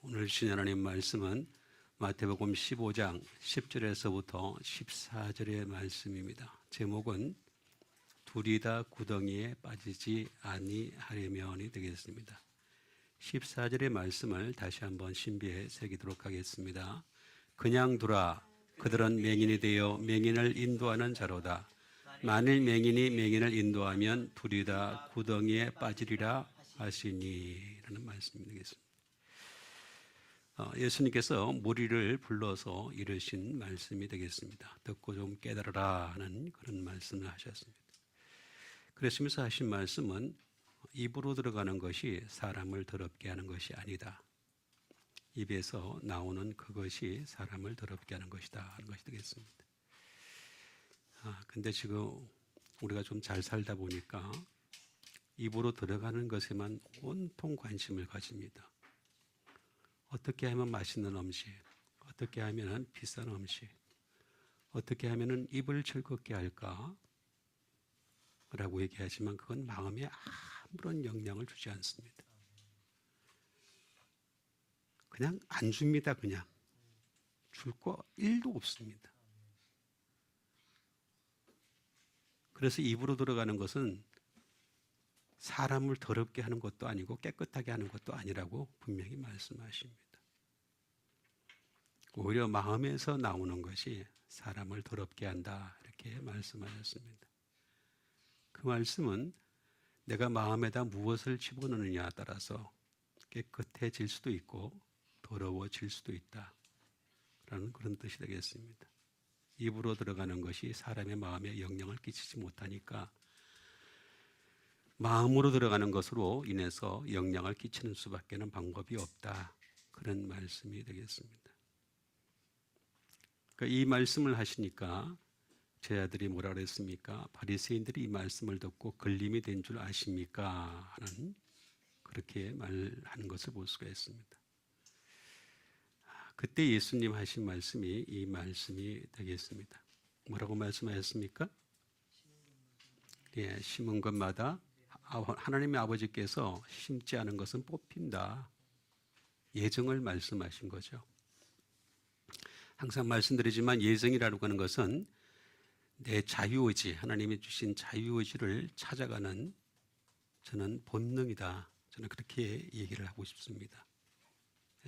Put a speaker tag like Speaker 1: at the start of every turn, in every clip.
Speaker 1: 오늘 주신 하나님 말씀은 마태복음 15장 10절에서부터 14절의 말씀입니다. 제목은 둘이 다 구덩이에 빠지지 아니하려면이 되겠습니다. 14절의 말씀을 다시 한번 신비에 새기도록 하겠습니다. 그냥 두라. 그들은 맹인이 되어 맹인을 인도하는 자로다. 만일 맹인이 맹인을 인도하면 둘이 다 구덩이에 빠지리라 하시니 라는 말씀이 되겠습니다. 예수님께서 무리를 불러서 이르신 말씀이 되겠습니다. 듣고 좀 깨달으라 하는 그런 말씀을 하셨습니다. 그러시면서 하신 말씀은 입으로 들어가는 것이 사람을 더럽게 하는 것이 아니다. 입에서 나오는 그것이 사람을 더럽게 하는 것이다 하는 것이 되겠습니다. 근데 지금 우리가 좀 잘 살다 보니까 입으로 들어가는 것에만 온통 관심을 가집니다. 어떻게 하면 맛있는 음식, 어떻게 하면 비싼 음식, 어떻게 하면 입을 즐겁게 할까? 라고 얘기하지만 그건 마음에 아무런 영향을 주지 않습니다. 그냥 안 줍니다. 그냥 줄 거 1도 없습니다. 그래서 입으로 들어가는 것은 사람을 더럽게 하는 것도 아니고 깨끗하게 하는 것도 아니라고 분명히 말씀하십니다. 오히려 마음에서 나오는 것이 사람을 더럽게 한다 이렇게 말씀하셨습니다. 그 말씀은 내가 마음에다 무엇을 집어넣느냐에 따라서 깨끗해질 수도 있고 더러워질 수도 있다 라는 그런 뜻이 되겠습니다. 입으로 들어가는 것이 사람의 마음에 영향을 끼치지 못하니까 마음으로 들어가는 것으로 인해서 영향을 끼치는 수밖에 는 방법이 없다. 그런 말씀이 되겠습니다. 그러니까 이 말씀을 하시니까 제자들이 뭐라 그랬습니까? 바리새인들이 이 말씀을 듣고 걸림이 된 줄 아십니까? 하는 그렇게 말하는 것을 볼 수가 있습니다. 그때 예수님 하신 말씀이 이 말씀이 되겠습니다. 뭐라고 말씀하셨습니까? 예, 심은 것마다 하나님의 아버지께서 심지 않은 것은 뽑힌다. 예정을 말씀하신 거죠. 항상 말씀드리지만 예정이라고 하는 것은 내 자유의지, 하나님이 주신 자유의지를 찾아가는 저는 본능이다. 저는 그렇게 얘기를 하고 싶습니다.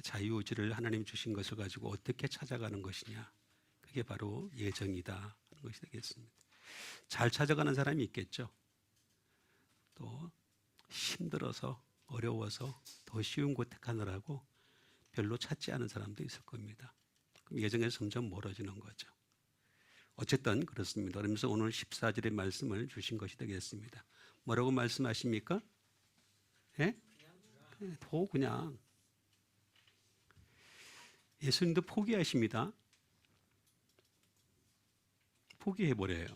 Speaker 1: 자유의지를 하나님이 주신 것을 가지고 어떻게 찾아가는 것이냐. 그게 바로 예정이다 하는 것이 되겠습니다. 잘 찾아가는 사람이 있겠죠. 또 힘들어서 어려워서 더 쉬운 곳 택하느라고 별로 찾지 않은 사람도 있을 겁니다. 그럼 예정에서 점점 멀어지는 거죠. 어쨌든 그렇습니다. 그러면서 오늘 14절의 말씀을 주신 것이 되겠습니다. 뭐라고 말씀하십니까? 예? 더 그냥. 예수님도 포기하십니다. 포기해버려요.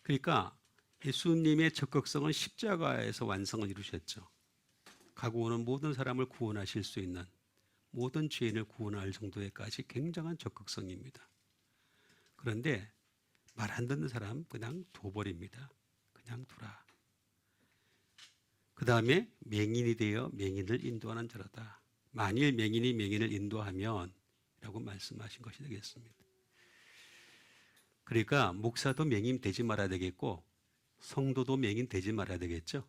Speaker 1: 그러니까 예수님의 적극성은 십자가에서 완성을 이루셨죠. 가고 오는 모든 사람을 구원하실 수 있는 모든 죄인을 구원할 정도에까지 굉장한 적극성입니다. 그런데 말 안 듣는 사람 그냥 둬버립니다. 그냥 두라. 그 다음에 맹인이 되어 맹인을 인도하는 자로다. 만일 맹인이 맹인을 인도하면 라고 말씀하신 것이 되겠습니다. 그러니까 목사도 맹인 되지 말아야 되겠고 성도도 맹인 되지 말아야 되겠죠.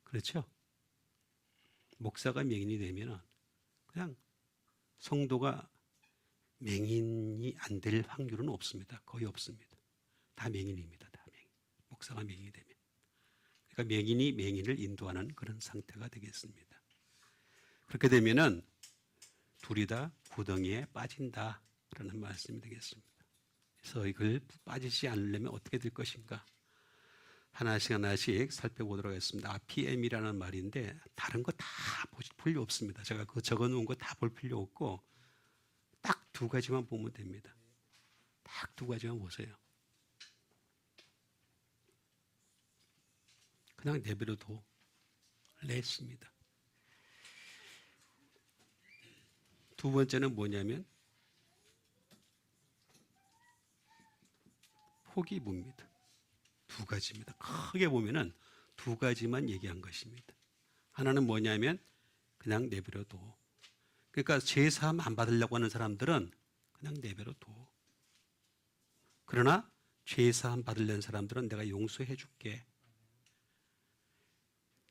Speaker 1: 그렇죠? 목사가 맹인이 되면 그냥 성도가 맹인이 안 될 확률은 없습니다. 거의 없습니다. 다 맹인입니다. 다 맹인. 목사가 맹인이 되면. 그러니까 맹인이 맹인을 인도하는 그런 상태가 되겠습니다. 그렇게 되면은 둘이 다 구덩이에 빠진다라는 말씀이 되겠습니다. 그래서 이걸 빠지지 않으려면 어떻게 될 것인가? 하나씩 하나씩 살펴보도록 하겠습니다. RPM이라는 말인데 다른 거 다 볼 필요 없습니다. 제가 그 적어놓은 거 다 볼 필요 없고 딱 두 가지만 보면 됩니다. 딱 두 가지만 보세요. 그냥 내버려둬 냈습니다. 두 번째는 뭐냐면 포기부입니다. 두 가지입니다. 크게 보면은 두 가지만 얘기한 것입니다. 하나는 뭐냐면 그냥 내버려둬. 그러니까 제사함 안 받으려고 하는 사람들은 그냥 내버려둬. 그러나 제사함 받으려는 사람들은 내가 용서해 줄게.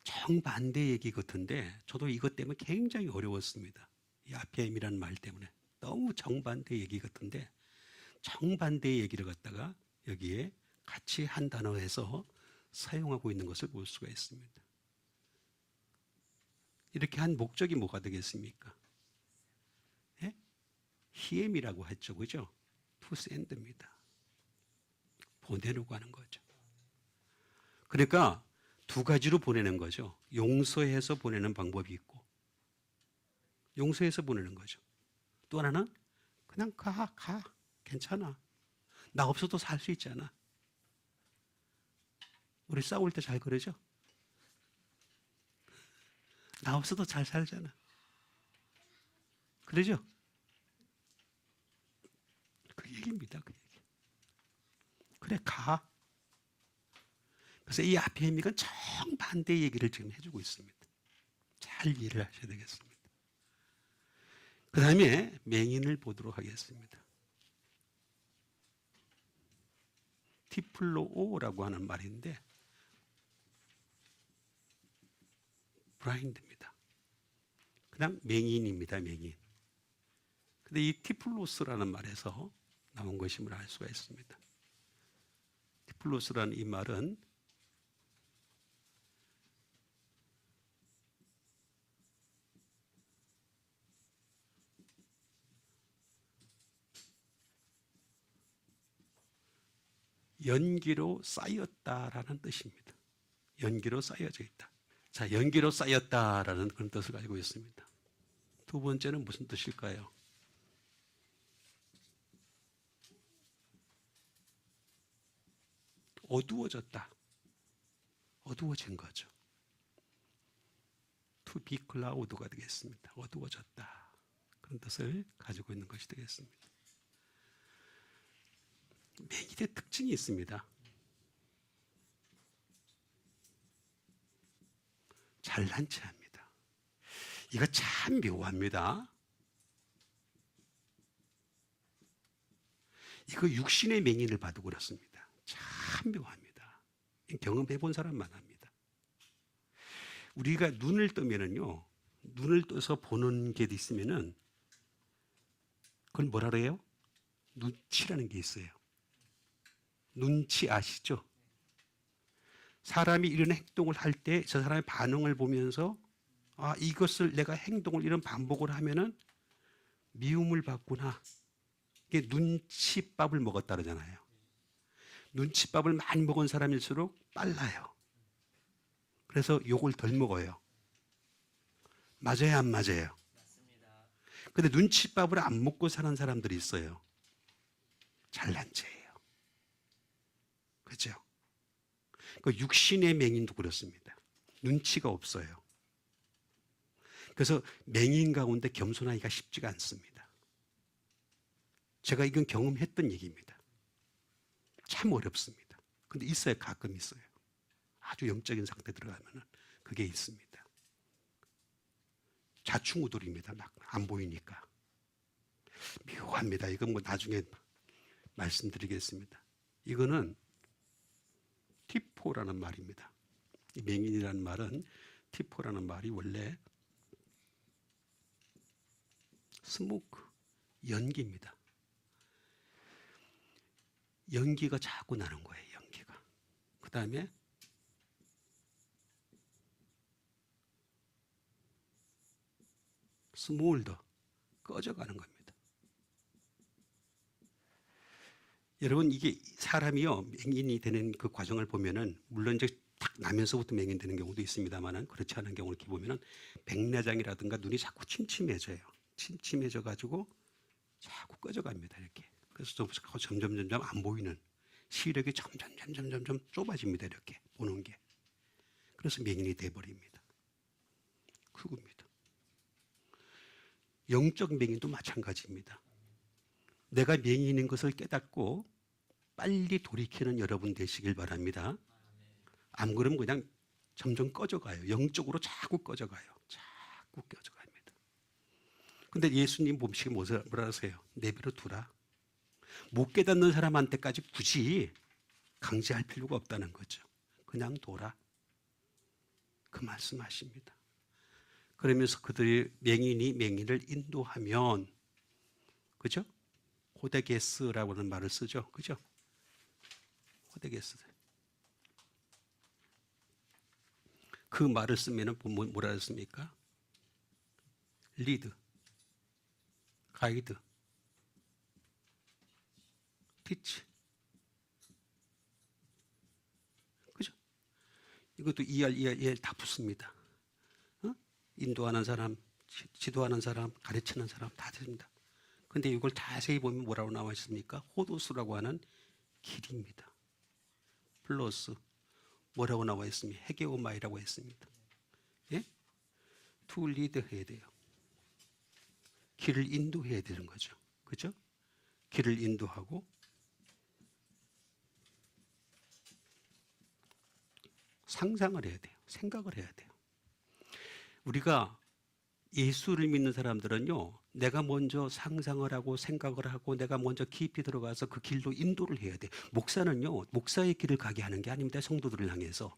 Speaker 1: 정반대 얘기 같은데 저도 이것 때문에 굉장히 어려웠습니다. 이 아피엠이라는 말 때문에. 너무 정반대 얘기 같은데 정반대의 얘기를 갖다가 여기에 같이 한 단어에서 사용하고 있는 것을 볼 수가 있습니다. 이렇게 한 목적이 뭐가 되겠습니까? 예? 히엠이라고 했죠. 그죠? to send입니다. 보내려고 하는 거죠. 그러니까 두 가지로 보내는 거죠. 용서해서 보내는 방법이 있고 용서해서 보내는 거죠. 또 하나는 그냥 가. 괜찮아. 나 없어도 살 수 있잖아. 우리 싸울 때 잘 그러죠? 나 없어도 잘 살잖아. 그러죠? 그 얘기입니다. 그 얘기. 그래, 가. 그래서 이 아피엠이가 정반대 얘기를 지금 해주고 있습니다. 잘 이해를 하셔야 되겠습니다. 그 다음에 맹인을 보도록 하겠습니다. 티플로오라고 하는 말인데 블라인드입니다. 그냥 맹인입니다. 맹인. 근데 이 티플로스라는 말에서 나온 것임을 알 수가 있습니다. 티플로스라는 이 말은 연기로 쌓였다라는 뜻입니다. 연기로 쌓여져 있다. 자, 연기로 쌓였다라는 그런 뜻을 가지고 있습니다. 두 번째는 무슨 뜻일까요? 어두워졌다. 어두워진 거죠. To be cloud가 되겠습니다. 어두워졌다. 그런 뜻을 가지고 있는 것이 되겠습니다. 맹인의 특징이 있습니다. 잘난 체 합니다. 이거 참 묘합니다. 이거 육신의 맹인을 봐도 그렇습니다. 참 묘합니다. 경험해 본 사람만 합니다. 우리가 눈을 뜨면은요, 눈을 떠서 보는 게 있으면은 그걸 뭐라 그래요? 눈치라는 게 있어요. 눈치 아시죠? 사람이 이런 행동을 할 때 저 사람의 반응을 보면서 아, 이것을 내가 행동을 이런 반복을 하면은 미움을 받구나. 이게 눈치밥을 먹었다 그러잖아요. 눈치밥을 많이 먹은 사람일수록 빨라요. 그래서 욕을 덜 먹어요. 맞아요, 안 맞아요? 근데 눈치밥을 안 먹고 사는 사람들이 있어요. 잘난 체예요. 그렇죠? 그 육신의 맹인도 그렇습니다. 눈치가 없어요. 그래서 맹인 가운데 겸손하기가 쉽지가 않습니다. 제가 이건 경험했던 얘기입니다. 참 어렵습니다. 근데 있어요. 가끔 있어요. 아주 영적인 상태 들어가면 그게 있습니다. 좌충우돌입니다. 막 안 보이니까. 묘합니다. 이건 뭐 나중에 말씀드리겠습니다. 이거는 티포라는 말입니다. 이 맹인이라는 말은 티포라는 말이 원래 스모크, 연기입니다. 연기가 자꾸 나는 거예요. 연기가. 그 다음에 스몰더, 꺼져가는 겁니다. 여러분 이게 사람이요 맹인이 되는 그 과정을 보면은 물론 이제 딱 나면서부터 맹인 되는 경우도 있습니다만은 그렇지 않은 경우를 이렇게 보면은 백내장이라든가 눈이 자꾸 침침해져요. 침침해져 가지고 자꾸 꺼져갑니다. 이렇게. 그래서 점점 안 보이는 시력이 점점 좁아집니다. 이렇게 보는 게. 그래서 맹인이 돼버립니다. 그겁니다. 영적 맹인도 마찬가지입니다. 내가 맹인인 것을 깨닫고 빨리 돌이키는 여러분 되시길 바랍니다. 안 그러면 그냥 점점 꺼져가요. 영적으로 자꾸 꺼져가요. 굳게져 갑니다. 근데 예수님 봄식이 뭐라 하세요? 내버려 두라. 못 깨닫는 사람한테까지 굳이 강제할 필요가 없다는 거죠. 그냥 둬라. 그 말씀하십니다. 그러면서 그들이 맹인이 맹인을 인도하면, 그죠? 호데게스라고 하는 말을 쓰죠. 그죠? 호데게스. 그 말을 쓰면 뭐라 했습니까? 리드, 가이드, 티치. 그죠? 이것도 ER 다 붙습니다. 어? 인도하는 사람, 지도하는 사람, 가르치는 사람 다 됩니다. 근데 이걸 자세히 보면 뭐라고 나와 있습니까? 호도스라고 하는 길입니다. 플러스 뭐라고 나와 있습니까? 헤게오마이라고 했습니다. 예? 투 리드 해야 돼요. 길을 인도해야 되는 거죠. 그죠? 길을 인도하고 상상을 해야 돼요. 생각을 해야 돼요. 우리가 예수를 믿는 사람들은요, 내가 먼저 상상을 하고 생각을 하고 내가 먼저 깊이 들어가서 그 길로 인도를 해야 돼요. 목사는요, 목사의 길을 가게 하는 게 아닙니다. 성도들을 향해서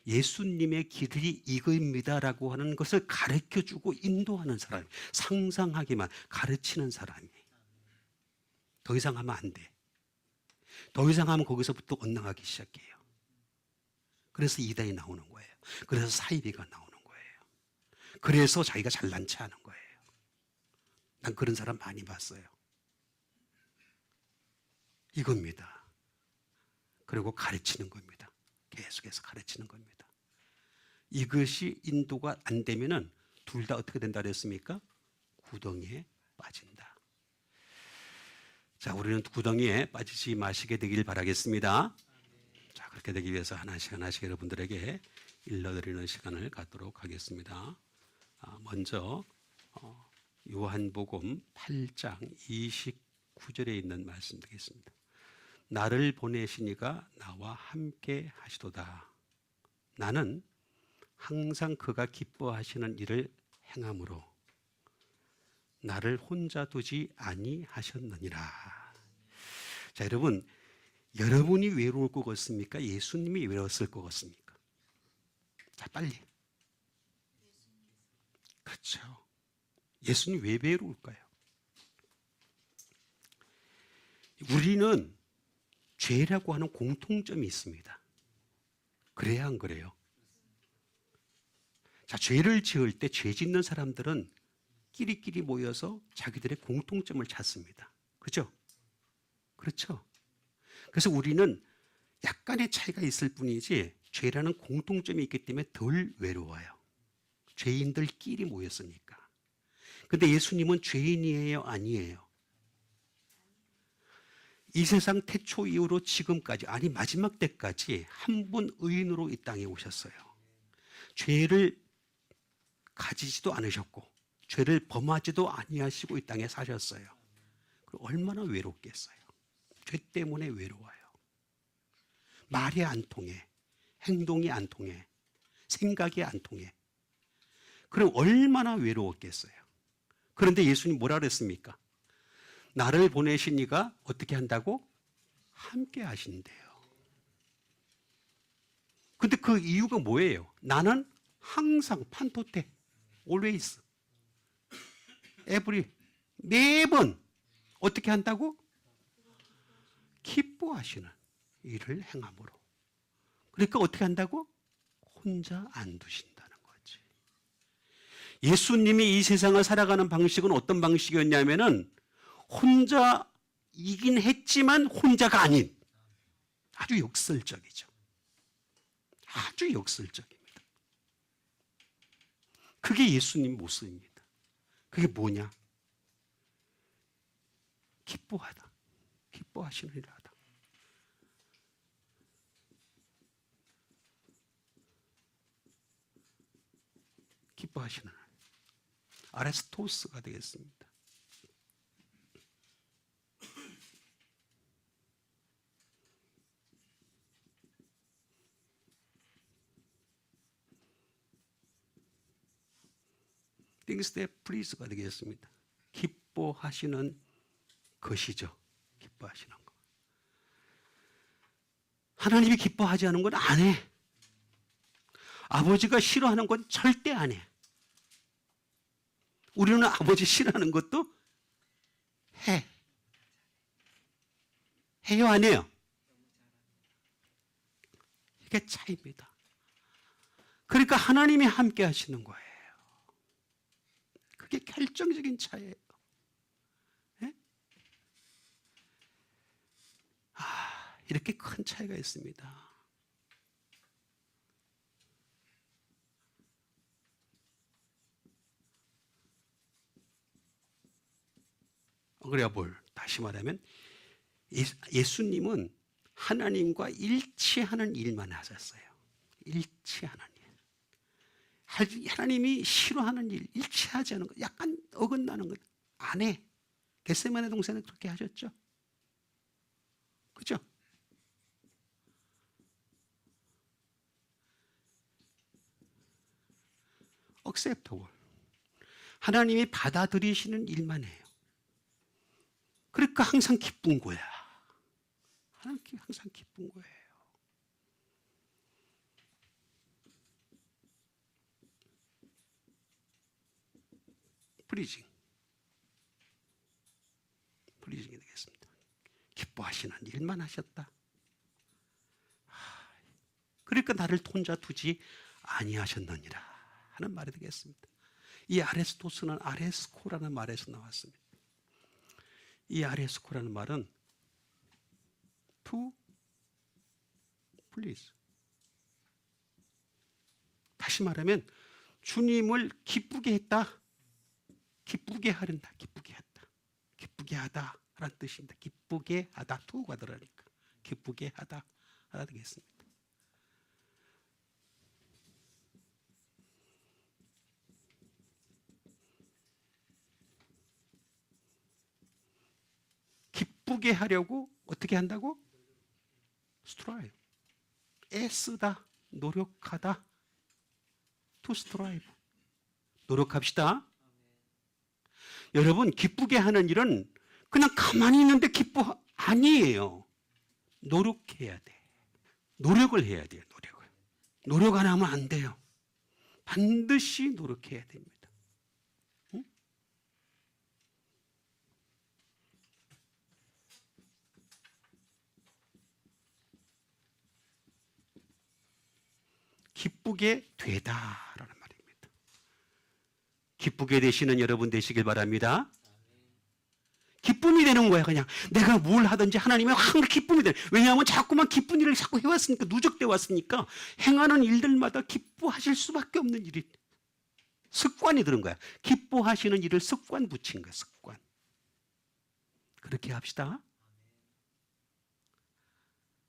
Speaker 1: 예수님의 길이 이거입니다라고 하는 것을 가르쳐주고 인도하는 사람, 상상하기만 가르치는 사람이. 더 이상 하면 안 돼. 더 이상 하면 거기서부터 엇나가기 시작해요. 그래서 이단이 나오는 거예요. 그래서 사이비가 나오는 거예요. 그래서 자기가 잘난 체 하는 거예요. 난 그런 사람 많이 봤어요. 이겁니다. 그리고 가르치는 겁니다. 계속해서 가르치는 겁니다. 이것이 인도가 안 되면은 둘 다 어떻게 된다 그랬습니까? 구덩이에 빠진다. 자, 우리는 구덩이에 빠지지 마시게 되길 바라겠습니다. 자, 그렇게 되기 위해서 하나씩 하나씩 여러분들에게 일러드리는 시간을 갖도록 하겠습니다. 먼저 요한복음 8장 29절에 있는 말씀 드리겠습니다. 나를 보내시니가 나와 함께 하시도다. 나는 항상 그가 기뻐하시는 일을 행함으로 나를 혼자 두지 아니하셨느니라. 자, 여러분, 여러분이 외로울 것 같습니까? 예수님이 외로웠을 것 같습니까? 자, 빨리. 그렇죠. 예수님 왜 외로울까요? 우리는 죄라고 하는 공통점이 있습니다. 그래야 안 그래요? 자, 죄를 지을 때 죄 짓는 사람들은 끼리끼리 모여서 자기들의 공통점을 찾습니다. 그죠? 그렇죠? 그래서 우리는 약간의 차이가 있을 뿐이지 죄라는 공통점이 있기 때문에 덜 외로워요. 죄인들끼리 모였으니까. 근데 예수님은 죄인이에요? 아니에요? 이 세상 태초 이후로 지금까지, 아니 마지막 때까지 한 분 의인으로 이 땅에 오셨어요. 죄를 가지지도 않으셨고 죄를 범하지도 아니하시고 이 땅에 사셨어요. 얼마나 외롭겠어요. 죄 때문에 외로워요. 말이 안 통해, 행동이 안 통해, 생각이 안 통해. 그럼 얼마나 외로웠겠어요. 그런데 예수님 뭐라 그랬습니까? 나를 보내신 이가 어떻게 한다고? 함께 하신대요. 근데 그 이유가 뭐예요? 나는 항상 판토테, always, every, 매번 어떻게 한다고? 기뻐하시는 일을 행함으로. 그러니까 어떻게 한다고? 혼자 안 두신다는 거지. 예수님이 이 세상을 살아가는 방식은 어떤 방식이었냐면은 혼자이긴 했지만 혼자가 아닌 아주 역설적이죠. 아주 역설적입니다. 그게 예수님 모습입니다. 그게 뭐냐? 기뻐하다. 기뻐하시는 일을 하다. 기뻐하시는 아레스토스가 되겠습니다. things that please가 되겠습니다. 기뻐하시는 것이죠. 기뻐하시는 것. 하나님이 기뻐하지 않은 건 안 해. 아버지가 싫어하는 건 절대 안 해. 우리는 아버지 싫어하는 것도 해. 해요, 안 해요? 이게 차이입니다. 그러니까 하나님이 함께 하시는 거예요. 그게 결정적인 차이예요. 네? 이렇게 큰 차이가 있습니다. 그래야 뭘? 다시 말하면 예수님은 하나님과 일치하는 일만 하셨어요. 일치하는 일. 하나님이 싫어하는 일, 일치하지 않은 것, 약간 어긋나는 것 안 해. 겟세마네 동산에 그렇게 하셨죠. 그죠? acceptable. 하나님이 받아들이시는 일만 해요. 그러니까 항상 기쁜 거야. 하나님 항상 기쁜 거예요. 플리징이 되겠습니다. 기뻐하시는 일만 하셨다. 그러니까 나를 혼자 두지 아니하셨느니라 하는 말이 되겠습니다. 이 아레스토스는 아레스코라는 말에서 나왔습니다. 이 아레스코라는 말은 to please. 다시 말하면 주님을 기쁘게 했다. 기쁘게 하린다. 기쁘게 했다. 기쁘게 하다 라는 뜻입니다. 기쁘게 하다. to가 들어가니까 기쁘게 하다 하나 되겠습니다. 기쁘게 하려고 어떻게 한다고? strive. 애쓰다, 노력하다. to strive. 노력합시다. 여러분, 기쁘게 하는 일은 그냥 가만히 있는데 기뻐 아니에요. 노력해야 돼. 노력을 해야 돼요. 노력을. 노력 안 하면 안 돼요. 반드시 노력해야 됩니다. 응? 기쁘게 되다라는 말입니다. 기쁘게 되시는 여러분 되시길 바랍니다. 기쁨이 되는 거야. 그냥 내가 뭘 하든지 하나님은 항상 기쁨이 돼. 왜냐하면 자꾸만 기쁜 일을 자꾸 해왔으니까, 누적돼 왔으니까 행하는 일들마다 기뻐하실 수밖에 없는 일이 습관이 들은 거야. 기뻐하시는 일을 습관 붙인 거야. 습관. 그렇게 합시다.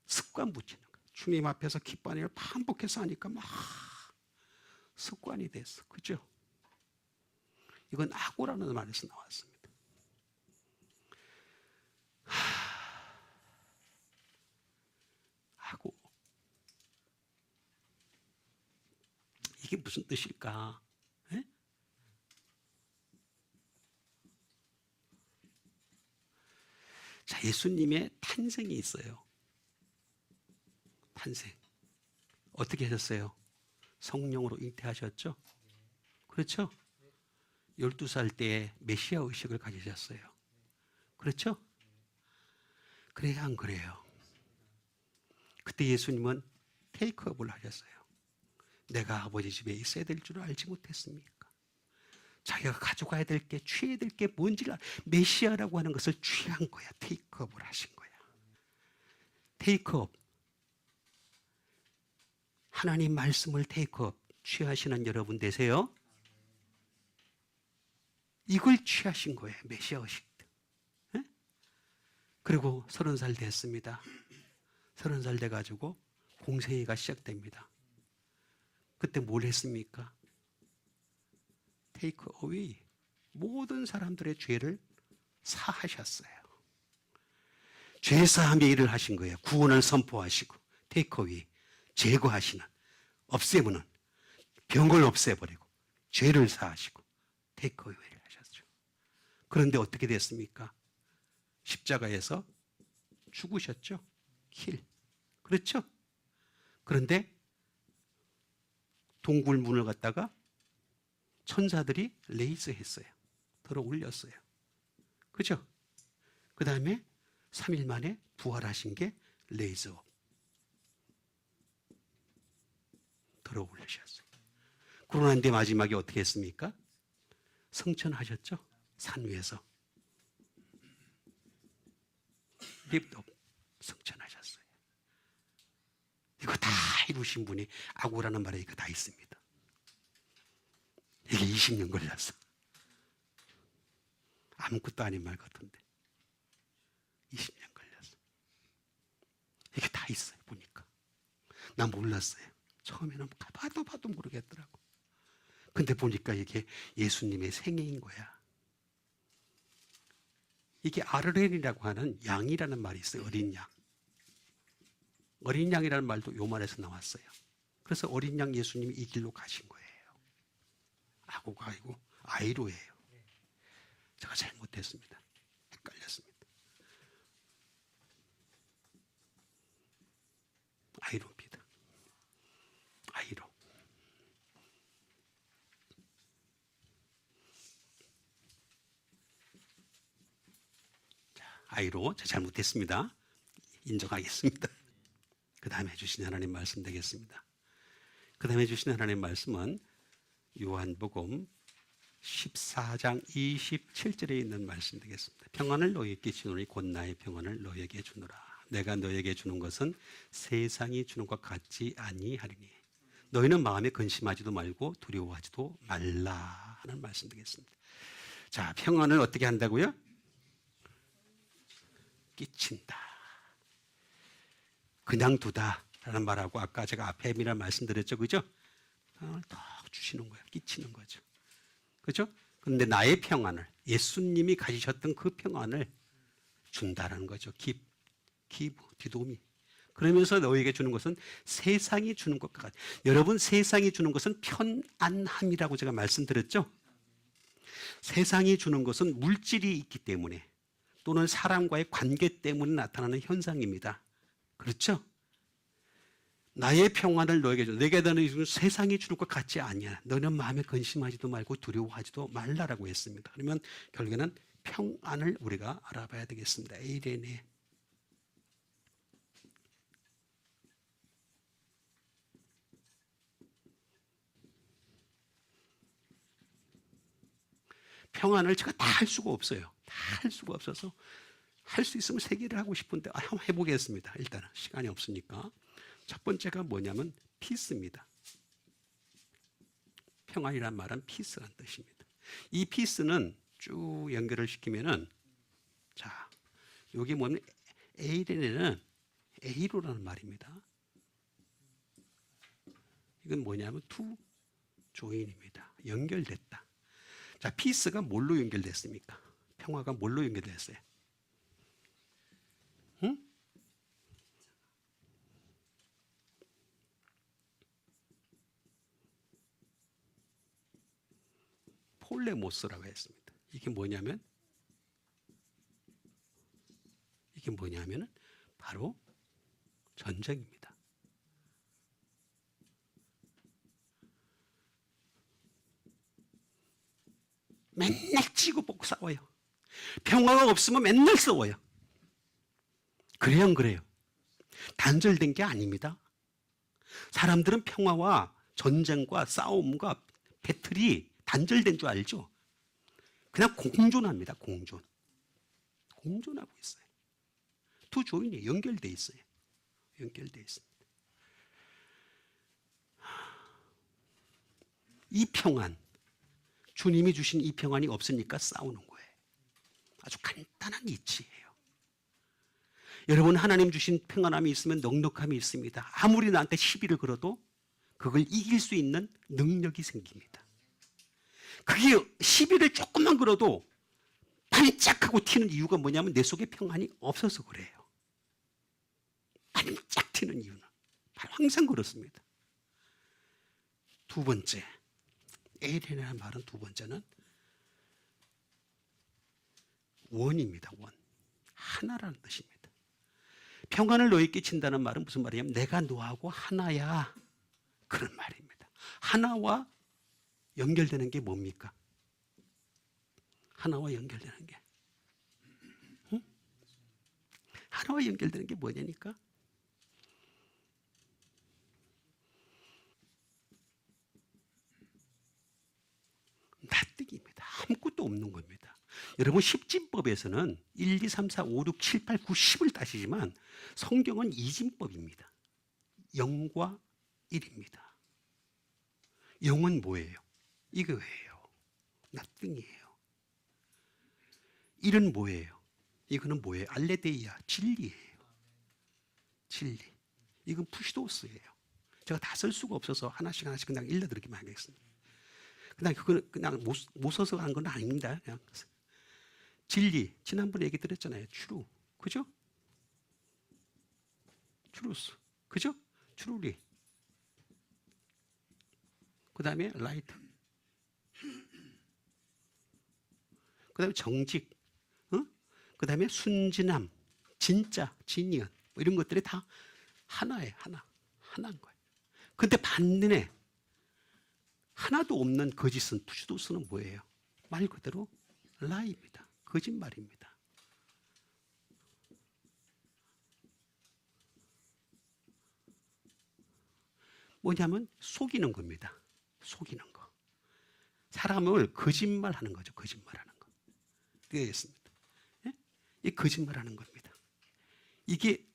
Speaker 1: 습관 붙이는 거야. 주님 앞에서 기뻐하는 일을 반복해서 하니까 막 습관이 됐어. 그죠? 이건 악오라는 말에서 나왔습니다. 하고 이게 무슨 뜻일까? 에? 자, 예수님의 탄생이 있어요. 탄생. 어떻게 하셨어요? 성령으로 잉태하셨죠? 그렇죠? 12살 때에 메시아 의식을 가지셨어요. 그렇죠? 그래야 안 그래요? 그때 예수님은 테이크업을 하셨어요. 내가 아버지 집에 있어야 될 줄 알지 못했습니까? 자기가 가져가야 될 게, 취해야 될 게 뭔지를 메시아라고 하는 것을 취한 거야. 테이크업을 하신 거야. 테이크업. 하나님 말씀을 테이크업 취하시는 여러분 되세요. 이걸 취하신 거예요. 메시아 의식. 네? 그리고 30살 됐습니다. 30살 돼가지고 공생애가 시작됩니다. 그때 뭘 했습니까? 테이크 어웨이. 모든 사람들의 죄를 사하셨어요. 죄사함의 일을 하신 거예요. 구원을 선포하시고 테이크 어웨이. 제거하시는, 없애버리는, 병을 없애버리고 죄를 사하시고 테이크어웨이를 하셨죠. 그런데 어떻게 됐습니까? 십자가에서 죽으셨죠. 킬. 그렇죠? 그런데 동굴 문을 갖다가 천사들이 레이스했어요. 들어 올렸어요. 그죠? 그 다음에 3일 만에 부활하신 게 레이즈업. 들어 올리셨어요. 그러는데 마지막에 어떻게 했습니까? 성천하셨죠? 산 위에서. 립업 성천하셨어요. 이거 다 이루신 분이 아고라는 말에 이거 다 있습니다. 이게 20년 걸렸어. 아무것도 아닌 말 같은데 20년 걸렸어. 이게 다 있어요. 보니까 난 몰랐어요. 처음에는 봐도 모르겠더라고. 근데 보니까 이게 예수님의 생애인 거야. 이게 아르렌이라고 하는 양이라는 말이 있어요. 어린 양. 어린 양이라는 말도 요 말에서 나왔어요. 그래서 어린 양 예수님이 이 길로 가신 거예요. 아고가 아니고 아이로예요. 제가 잘못했습니다. 헷갈렸습니다. 아이로입니다. 아이로. 자, 아이로. 제가 잘못했습니다. 인정하겠습니다. 그 다음에 주신 하나님 말씀 되겠습니다. 그 다음에 주신 하나님 말씀은 요한복음 14장 27절에 있는 말씀 되겠습니다. 평안을 너희에게 주노니 곧 나의 평안을 너희에게 주노라. 내가 너희에게 주는 것은 세상이 주는 것 같지 아니하리니 너희는 마음에 근심하지도 말고 두려워하지도 말라 하는 말씀 되겠습니다. 자, 평안을 어떻게 한다고요? 끼친다. 그냥 두다라는 말하고 아까 제가 앞에 미라 말씀드렸죠, 그죠? 평안을 더 주시는 거예요. 끼치는 거죠. 그렇죠? 그런데 나의 평안을 예수님이 가지셨던 그 평안을 준다라는 거죠. 기부, 뒤도미. 그러면서 너에게 주는 것은 세상이 주는 것과 같아. 여러분, 세상이 주는 것은 편안함이라고 제가 말씀드렸죠. 세상이 주는 것은 물질이 있기 때문에 또는 사람과의 관계 때문에 나타나는 현상입니다. 그렇죠? 나의 평안을 너에게 줘. 내게 너는 세상이 주는 것 같지 아니야. 너는 마음에 근심하지도 말고 두려워하지도 말라라고 했습니다. 그러면 결국에는 평안을 우리가 알아봐야 되겠습니다. 에이레네. 평안을 제가 다 할 수가 없어요. 다 할 수가 없어서 할 수 있으면 3개를 하고 싶은데 한번 해보겠습니다. 일단은 시간이 없으니까. 첫 번째가 뭐냐면 피스입니다. 평안이란 말은 피스란 뜻입니다. 이 피스는 쭉 연결을 시키면은 자, 여기 뭐냐면 에이레네는 에이로라는 말입니다. 이건 뭐냐면 투 조인입니다. 연결됐다. 자, 피스가 뭘로 연결됐습니까? 평화가 뭘로 연결됐어요? 응? 폴레모스라고 했습니다. 이게 뭐냐면 바로 전쟁입니다. 맨날 치고 뽑고 싸워요. 평화가 없으면 맨날 싸워요. 그래요, 안 그래요? 단절된 게 아닙니다. 사람들은 평화와 전쟁과 싸움과 배틀이 단절된 줄 알죠? 그냥 공존합니다. 공존하고 있어요. 두 조인이 연결돼 있어요. 연결돼 있습니다. 이 평안, 주님이 주신 이 평안이 없으니까 싸우는 거예요. 아주 간단한 이치예요. 여러분, 하나님 주신 평안함이 있으면 넉넉함이 있습니다. 아무리 나한테 시비를 걸어도 그걸 이길 수 있는 능력이 생깁니다. 그게 시비를 조금만 걸어도 반짝하고 튀는 이유가 뭐냐면 내 속에 평안이 없어서 그래요. 반짝 튀는 이유는 항상 그렇습니다. 두 번째, 에이레라는 말은 두 번째는 원입니다. 원. 하나라는 뜻입니다. 평안을 너에게 끼친다는 말은 무슨 말이냐면 내가 너하고 하나야. 그런 말입니다. 하나와 연결되는 게 뭡니까? 하나와 연결되는 게. 응? 하나와 연결되는 게 뭐냐니까? 납득입니다. 아무것도 없는 겁니다. 여러분 십진법에서는 1, 2, 3, 4, 5, 6, 7, 8, 9, 10을 따지지만 성경은 이진법입니다. 0과 1입니다. 0은 뭐예요? 이거예요. 납득이에요. 1은 뭐예요? 이거는 뭐예요? 알레데이아, 진리예요. 진리. 이건 푸시도스예요. 제가 다 쓸 수가 없어서 하나씩 그냥 일러드리기만 하겠습니다. 그냥 못 써서 한 건 아닙니다. 그냥 진리. 지난번에 얘기 드렸잖아요. 트루. 그죠? 트루스. 그죠? 트루리. 그 다음에 라이트. 그 다음에 정직. 그 다음에 순진함. 진짜, 진연. 뭐 이런 것들이 다 하나예요. 하나인 거예요. 근데 반면에 하나도 없는 거짓은 푸시도스는 뭐예요? 말 그대로 라이입니다. 거짓말입니다. 뭐냐면 속이는 겁니다. 속이는 거. 사람을 거짓말하는 거죠. 거짓말하는 거. 되겠습니다. 예? 이 거짓말하는 겁니다. 이게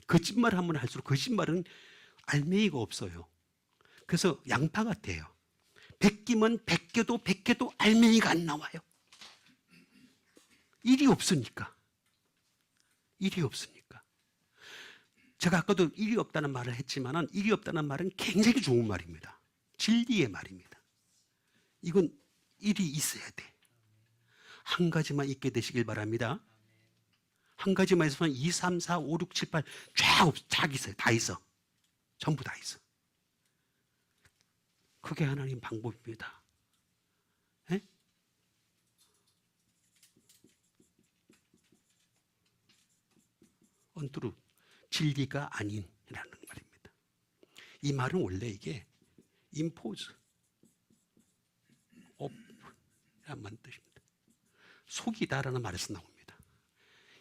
Speaker 1: 거짓말하면 할수록 거짓말은 알맹이가 없어요. 그래서 양파 같아요. 베끼면 베껴도 알맹이가 안 나와요. 일이 없으니까. 일이 없으니까. 제가 아까도 일이 없다는 말을 했지만 일이 없다는 말은 굉장히 좋은 말입니다. 진리의 말입니다. 이건 일이 있어야 돼. 한 가지만 있게 되시길 바랍니다. 한 가지만 있으면 2, 3, 4, 5, 6, 7, 8 쫙 있어요. 다 있어. 전부 다 있어. 그게 하나님 방법입니다. 에? 언투루 진리가 아닌이라는 말입니다. 이 말은 원래 이게 임포즈, 오프라는 뜻입니다. 속이다라는 말에서 나옵니다.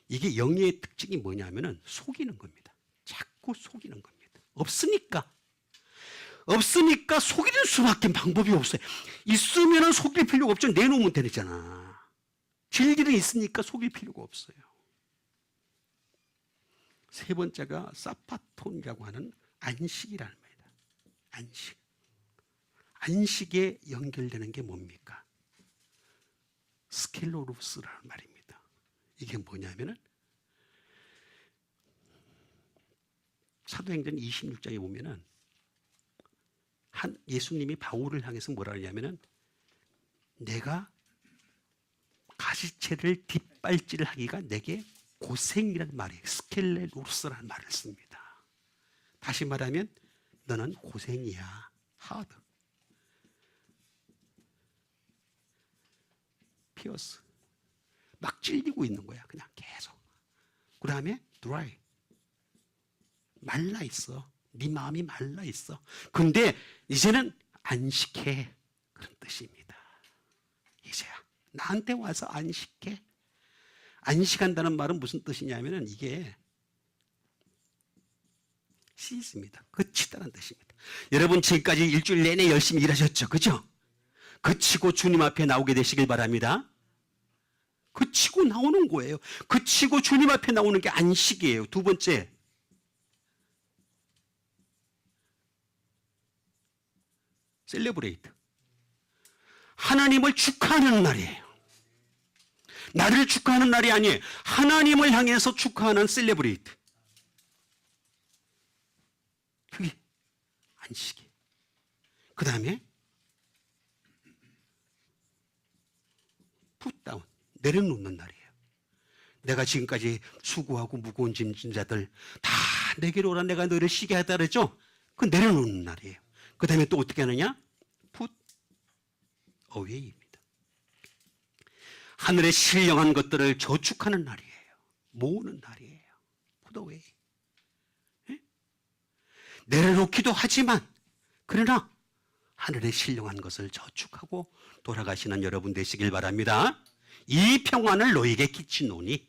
Speaker 1: 이게 영의 특징이 뭐냐면은 속이는 겁니다. 자꾸 속이는 겁니다. 없으니까 속이는 수밖에 방법이 없어요. 있으면 속일 필요가 없죠. 내놓으면 되잖아. 진리는 있으니까 속일 필요가 없어요. 세 번째가 사파톤이라고 하는 안식이라는 말입니다. 안식. 안식에 연결되는 게 뭡니까? 스켈로루스라는 말입니다. 이게 뭐냐면은 사도행전 26장에 보면은 예수님이 바울을 향해서 뭐라 하냐면은 내가 가시체를 뒷발질을 하기가 내게 고생이라는 말이에요. 스켈레로스라는 말을 씁니다. 다시 말하면 너는 고생이야. 하드. 피어스. 막 찔리고 있는 거야. 그냥 계속. 그 다음에 드라이. 말라 있어. 네 마음이 말라 있어. 근데 이제는 안식해. 그런 뜻입니다. 이제야 나한테 와서 안식해. 안식한다는 말은 무슨 뜻이냐면은 이게 시즈입니다. 그치다는 뜻입니다. 여러분 지금까지 일주일 내내 열심히 일하셨죠? 그죠? 그치고 주님 앞에 나오게 되시길 바랍니다. 그치고 나오는 거예요. 그치고 주님 앞에 나오는 게 안식이에요. 두 번째, 셀레브레이트. 하나님을 축하하는 날이에요. 나를 축하하는 날이 아니에요. 하나님을 향해서 축하하는 셀레브레이트. 그게 안식이에요. 그 다음에 풋다운, 내려놓는 날이에요. 내가 지금까지 수고하고 무거운 짐진 자들 다 내게로 오라, 내가 너를 쉬게 하다 그랬죠? 그 내려놓는 날이에요. 그 다음에 또 어떻게 하느냐? put away입니다. 하늘에 신령한 것들을 저축하는 날이에요. 모으는 날이에요. 포도웨이. 예? 내려놓기도 하지만 그러나 하늘에 신령한 것을 저축하고 돌아가시는 여러분 되시길 바랍니다. 이 평안을 너에게 끼치노니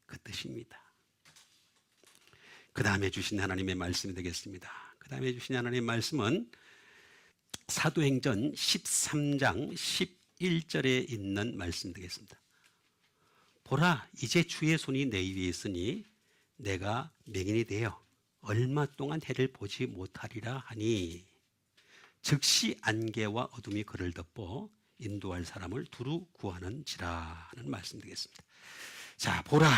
Speaker 1: 그 뜻입니다. 그 다음에 주신 하나님의 말씀이 되겠습니다. 그 다음에 주신 하나님의 말씀은 사도행전 13장 11절에 있는 말씀 되겠습니다. 보라, 이제 주의 손이 내 위에 있으니 내가 맹인이 되어 얼마 동안 해를 보지 못하리라 하니 즉시 안개와 어둠이 그를 덮어 인도할 사람을 두루 구하는지라 하는 말씀 되겠습니다. 자, 보라.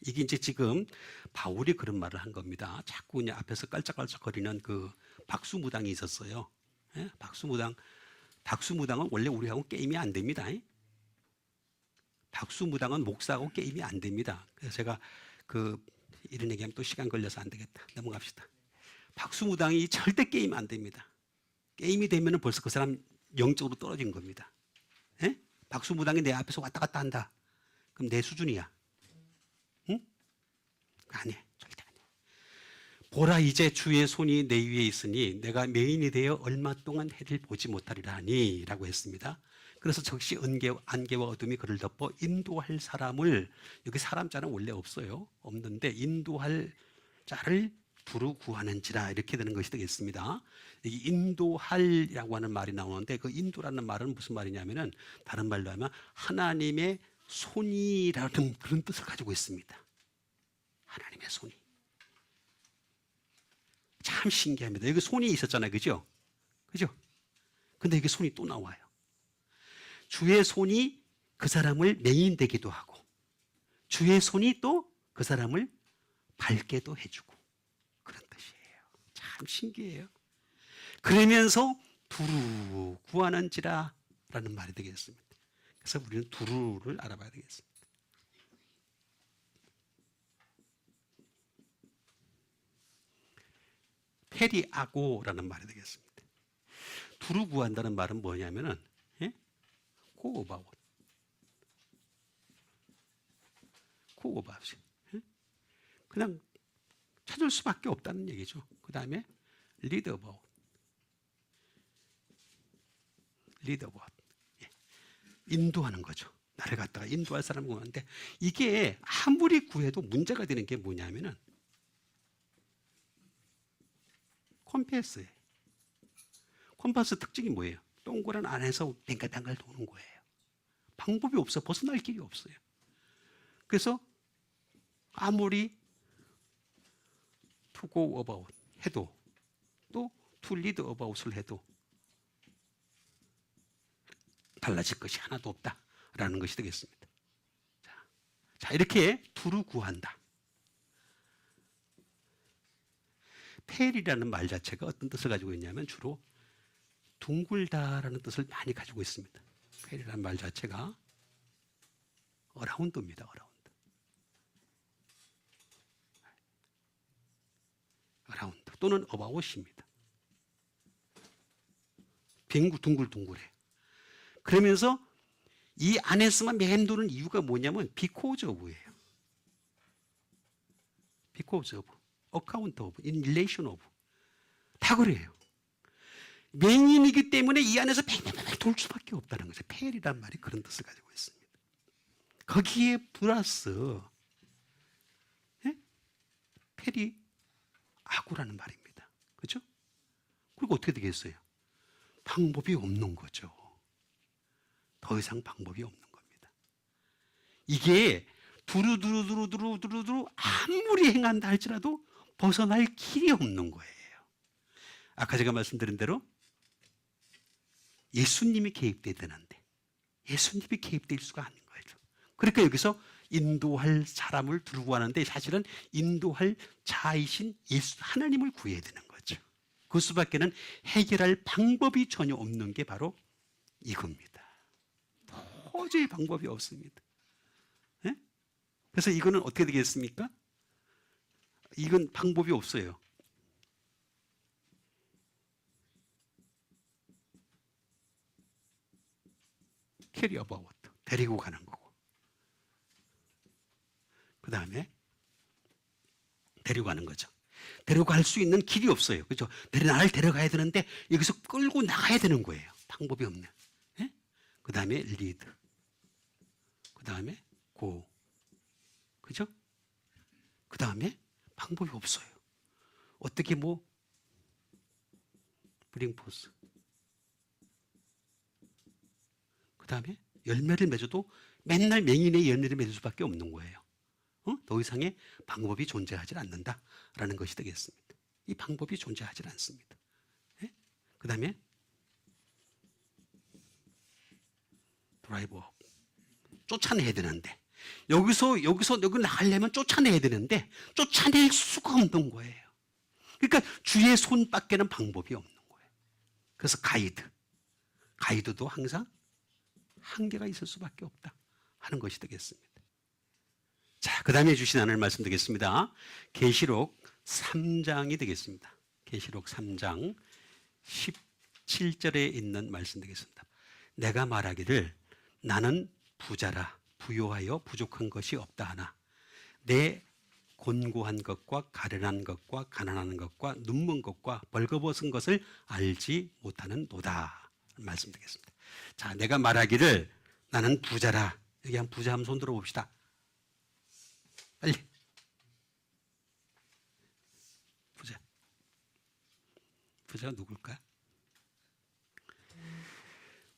Speaker 1: 이게 이제 지금 바울이 그런 말을 한 겁니다. 자꾸 그냥 앞에서 깔짝깔짝거리는 그 박수무당이 있었어요. 예? 박수무당은 원래 우리하고 게임이 안 됩니다. 박수무당은 목사하고 게임이 안 됩니다. 그래서 제가 이런 얘기하면 또 시간 걸려서 안 되겠다. 넘어갑시다. 박수무당이 절대 게임 안 됩니다. 게임이 되면 벌써 그 사람 영적으로 떨어진 겁니다. 예? 박수무당이 내 앞에서 왔다 갔다 한다. 그럼 내 수준이야. 응? 아니야. 절대 아니야. 보라, 이제 주의 손이 내 위에 있으니 내가 맹인이 되어 얼마 동안 해를 보지 못하리라 하니 라고 했습니다. 그래서 즉시 안개와 어둠이 그를 덮어 인도할 사람을, 여기 사람 자는 원래 없어요. 없는데 인도할 자를 두루 구하는지라 이렇게 되는 것이 되겠습니다. 여기 인도할이라고 하는 말이 나오는데 그 인도라는 말은 무슨 말이냐면은 다른 말로 하면 하나님의 손이라는 그런 뜻을 가지고 있습니다. 하나님의 손이. 참 신기합니다. 여기 손이 있었잖아요. 그죠? 그죠? 근데 여기 손이 또 나와요. 주의 손이 그 사람을 맹인되기도 하고 주의 손이 또 그 사람을 밝게도 해주고 그런 뜻이에요. 참 신기해요. 그러면서 두루 구하는지라 라는 말이 되겠습니다. 그래서 우리는 두루를 알아봐야 되겠습니다. 페리아고라는 말이 되겠습니다. 두루 구한다는 말은 뭐냐면은 Go about. Go about. 그냥 찾을 수밖에 없다는 얘기죠. 그 다음에 lead about. lead about. 인도하는 거죠. 나를 갖다가 인도할 사람을 구하는데 이게 아무리 구해도 문제가 되는 게 뭐냐면은 컴패스예요. 컴파스 특징이 뭐예요? 동그란 안에서 뱅글뱅글 도는 거예요. 방법이 없어. 벗어날 길이 없어요. 그래서 아무리 to go about 해도 또 to lead about을 해도 달라질 것이 하나도 없다라는 것이 되겠습니다. 자, 이렇게 두루 구한다. 펠이라는 말 자체가 어떤 뜻을 가지고 있냐면 주로 둥글다라는 뜻을 많이 가지고 있습니다. 펠이라는 말 자체가 어라운드입니다. 어라운드 또는 어바웃입니다. 둥글둥글해. 그러면서 이 안에서만 맴도는 이유가 뭐냐면 because of예요. because of, account of, in relation of 다 그래요. 맹인이기 때문에 이 안에서 뱅뱅뱅 돌 수밖에 없다는 거죠. 펠이란 말이 그런 뜻을 가지고 있습니다. 거기에 플러스 펠이 아구라는 말입니다. 그렇죠? 그리고 어떻게 되겠어요? 방법이 없는 거죠. 더 이상 방법이 없는 겁니다. 이게 두루두루 아무리 행한다 할지라도 벗어날 길이 없는 거예요. 아까 제가 말씀드린 대로 예수님이 개입돼야 되는데 예수님이 개입될 수가 없는 거죠. 그러니까 여기서 인도할 사람을 두고 하는데 사실은 인도할 자이신 예수 하나님을 구해야 되는 거죠. 그 수밖에는 해결할 방법이 전혀 없는 게 바로 이겁니다. 도저히 방법이 없습니다. 네? 그래서 이거는 어떻게 되겠습니까? 이건 방법이 없어요. 캐리 어바웃 데리고 가는 거고, 그 다음에 데리고 가는 거죠. 데리고 갈 수 있는 길이 없어요. 그죠? 나를 데려가야 되는데 여기서 끌고 나가야 되는 거예요. 방법이 없네. 예? 그 다음에 리드, 그 다음에 고, 그죠? 그 다음에 방법이 없어요. 어떻게 브링 포스, 그 다음에 열매를 맺어도 맨날 맹인의 열매를 맺을 수밖에 없는 거예요. 더 이상의 방법이 존재하지 않는다라는 것이 되겠습니다. 이 방법이 존재하지 않습니다. 예? 그 다음에 드라이브, 쫓아내야 되는데 여기서 여기 나가려면 쫓아내야 되는데 쫓아낼 수가 없는 거예요. 그러니까 주의 손 밖에는 방법이 없는 거예요. 그래서 가이드도 항상 한계가 있을 수밖에 없다 하는 것이 되겠습니다. 자, 그 다음에 주신 하나님 말씀 드리겠습니다. 계시록 3장이 되겠습니다. 계시록 3장 17절에 있는 말씀 되겠습니다. 내가 말하기를 나는 부자라 부요하여 부족한 것이 없다 하나 내 곤고한 것과 가련한 것과 가난한 것과 눈먼 것과 벌거벗은 것을 알지 못하는 도다 말씀 드리겠습니다. 자, 내가 말하기를 나는 부자라. 여기 한 부자 한번 손 들어봅시다. 빨리. 부자가 누굴까?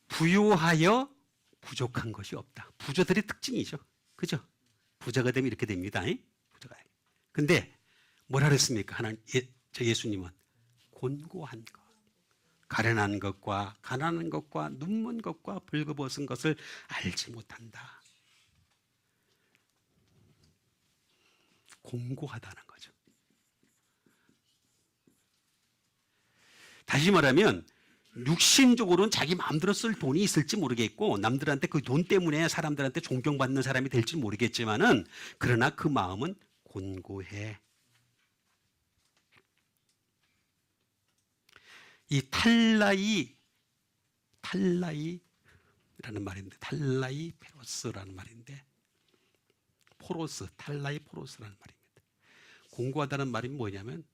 Speaker 1: 부요하여 부족한 것이 없다. 부자들의 특징이죠. 그죠? 부자가 되면 이렇게 됩니다. 부자가. 근데 뭐라 그랬습니까? 예수님은 곤고한 것, 가련한 것과 가난한 것과 눈먼 것과 벌거벗은 것을 알지 못한다. 공고하다는 거죠. 다시 말하면 육신적으로는 자기 마음대로 쓸 돈이 있을지 모르겠고 남들한테 그 돈 때문에 사람들한테 존경받는 사람이 될지 모르겠지만은 그러나 그 마음은 곤고해. 이 탈라이라는 말인데 탈라이 페로스라는 말인데 탈라이 포로스라는 말입니다. 공고하다는 말이 뭐냐면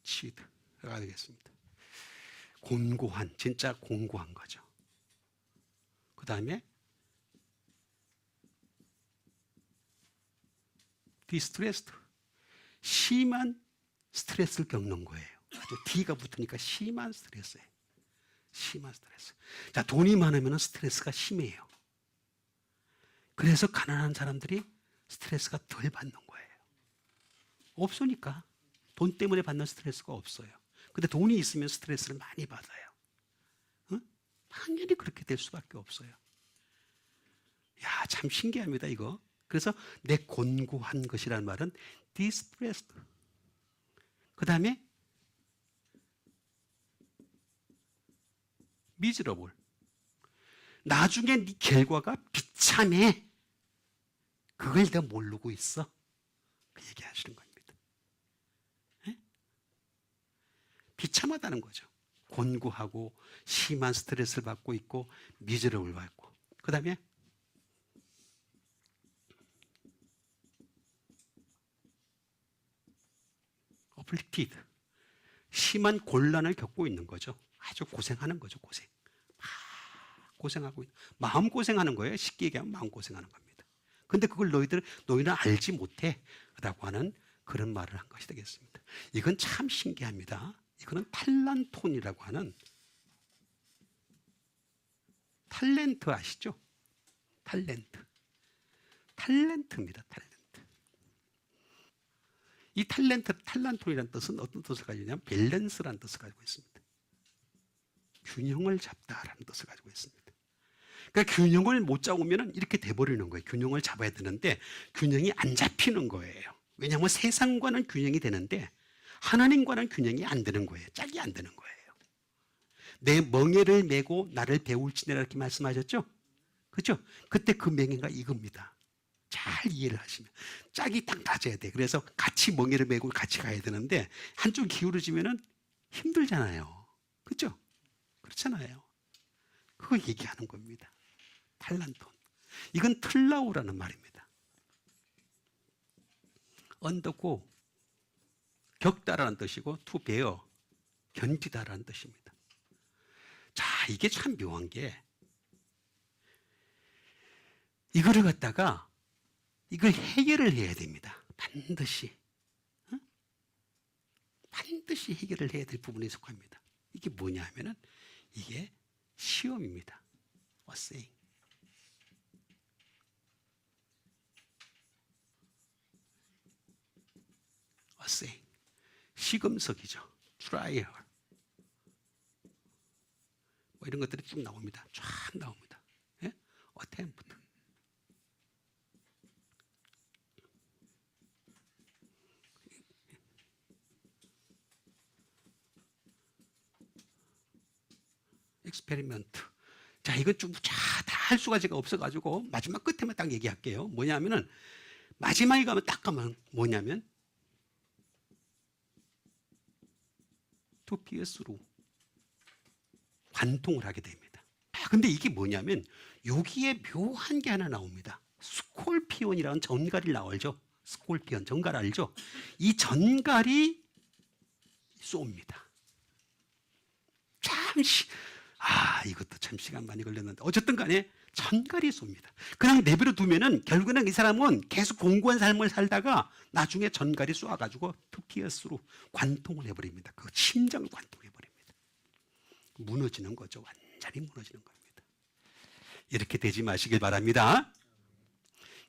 Speaker 1: 치드가 되겠습니다. 진짜 공고한 거죠. 그 다음에 디스트레스드, 심한 스트레스를 겪는 거예요. 아주 D가 붙으니까 심한 스트레스예요. 심한 스트레스. 자, 돈이 많으면 스트레스가 심해요. 그래서 가난한 사람들이 스트레스가 덜 받는 거예요. 없으니까. 돈 때문에 받는 스트레스가 없어요. 근데 돈이 있으면 스트레스를 많이 받아요. 당연히 그렇게 될 수밖에 없어요. 야, 참 신기합니다, 이거. 그래서 내 곤고한 것이라는 말은 distressed. 그 다음에 miserable. 나중에 네 결과가 비참해. 그걸 내가 모르고 있어. 그 얘기하시는 겁니다. 비참하다는 거죠. 곤고하고 심한 스트레스를 받고 있고 미저러블 받고 그 다음에 afflicted, 심한 곤란을 겪고 있는 거죠. 아주 고생하는 거죠. 고생하고 있는, 마음고생하는 거예요. 쉽게 얘기하면 마음고생하는 겁니다. 근데 그걸 너희는 알지 못해 라고 하는 그런 말을 한 것이 되겠습니다. 이건 참 신기합니다. 이거는 탈란톤이라고 하는 탤런트 아시죠? 탤런트입니다. 이 탈란톤이라는 뜻은 어떤 뜻을 가지고 있냐면 밸런스라는 뜻을 가지고 있습니다. 균형을 잡다라는 뜻을 가지고 있습니다. 그러니까 균형을 못 잡으면 이렇게 돼버리는 거예요. 균형을 잡아야 되는데 균형이 안 잡히는 거예요. 왜냐하면 세상과는 균형이 되는데 하나님과는 균형이 안 되는 거예요. 짝이 안 되는 거예요. 내 멍에를 메고 나를 배울지니라 이렇게 말씀하셨죠? 그렇죠? 그때 그 맹해가 이겁니다. 잘 이해를 하시면 짝이 딱 맞아야 돼. 그래서 같이 멍에를 메고 같이 가야 되는데 한쪽 기울어지면은 힘들잖아요. 그렇죠? 그렇잖아요. 그거 얘기하는 겁니다. 탈란톤. 이건 틀라우라는 말입니다. 언더고 겪다라는 뜻이고 to bear 견디다라는 뜻입니다. 자, 이게 참 묘한 게 이거를 갖다가 이걸 해결을 해야 됩니다. 반드시. 응? 반드시 해결을 해야 될 부분에 속합니다. 이게 뭐냐 하면은 이게 시험입니다. 어세잉. 어세잉. 시금석이죠. 트라이얼. 뭐 이런 것들이 쭉 나옵니다. 쫙 나옵니다. 예? 어템프트. 익스페리먼트. 자, 이건 좀 다 할 수가 제가 없어가지고 마지막 끝에만 딱 얘기할게요. 뭐냐면은 마지막에 가면 딱 가면 뭐냐면 투피에스로 관통을 하게 됩니다. 근데 이게 뭐냐면 여기에 묘한 게 하나 나옵니다. 스콜피온이라는 전갈이 나오죠. 스콜피온 전갈 알죠? 이 전갈이 쏩니다. 잠시 이것도 참 시간 많이 걸렸는데 어쨌든 간에 전갈이 쏩니다. 그냥 내버려 두면은 결국에는 이 사람은 계속 공고한 삶을 살다가 나중에 전갈이 쏘아가지고 투피어스로 관통을 해버립니다. 그 심장을 관통해버립니다. 무너지는 거죠. 완전히 무너지는 겁니다. 이렇게 되지 마시길 바랍니다.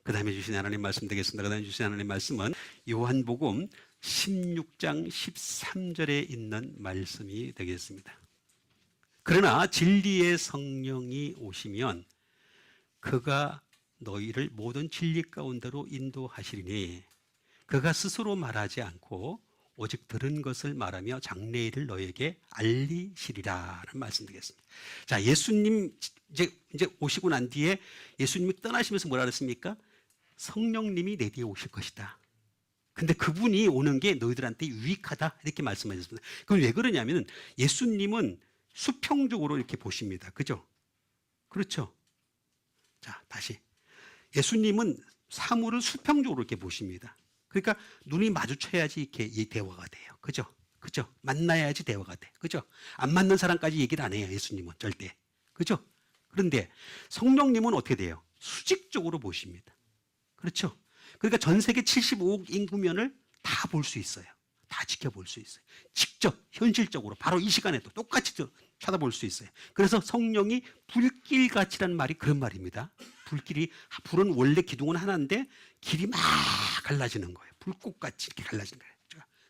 Speaker 1: 그 다음에 주신 하나님 말씀 되겠습니다. 그 다음에 주신 하나님 말씀은 요한복음 16장 13절에 있는 말씀이 되겠습니다. 그러나 진리의 성령이 오시면 그가 너희를 모든 진리 가운데로 인도하시리니 그가 스스로 말하지 않고 오직 들은 것을 말하며 장래일을 너에게 알리시리라는 말씀드리겠습니다. 자, 예수님 이제 오시고 난 뒤에 예수님이 떠나시면서 뭐라 그랬습니까? 성령님이 내 뒤에 오실 것이다. 근데 그분이 오는 게 너희들한테 유익하다 이렇게 말씀하셨습니다. 그럼 왜 그러냐면 예수님은 수평적으로 이렇게 보십니다. 그죠? 그렇죠? 자, 다시. 예수님은 사물을 수평적으로 이렇게 보십니다. 그러니까 눈이 마주쳐야지 이렇게 이 대화가 돼요. 그죠? 그죠? 만나야지 대화가 돼. 그죠? 안 맞는 사람까지 얘기를 안 해요. 예수님은 절대. 그죠? 그런데 성령님은 어떻게 돼요? 수직적으로 보십니다. 그렇죠? 그러니까 전 세계 75억 인구면을 다 볼 수 있어요. 다 지켜볼 수 있어요. 직접 현실적으로 바로 이 시간에도 똑같이 쳐다볼 수 있어요. 그래서 성령이 불길같이라는 말이 그런 말입니다. 불은 원래 기둥은 하나인데 길이 막 갈라지는 거예요. 불꽃같이 이렇게 갈라지는 거예요.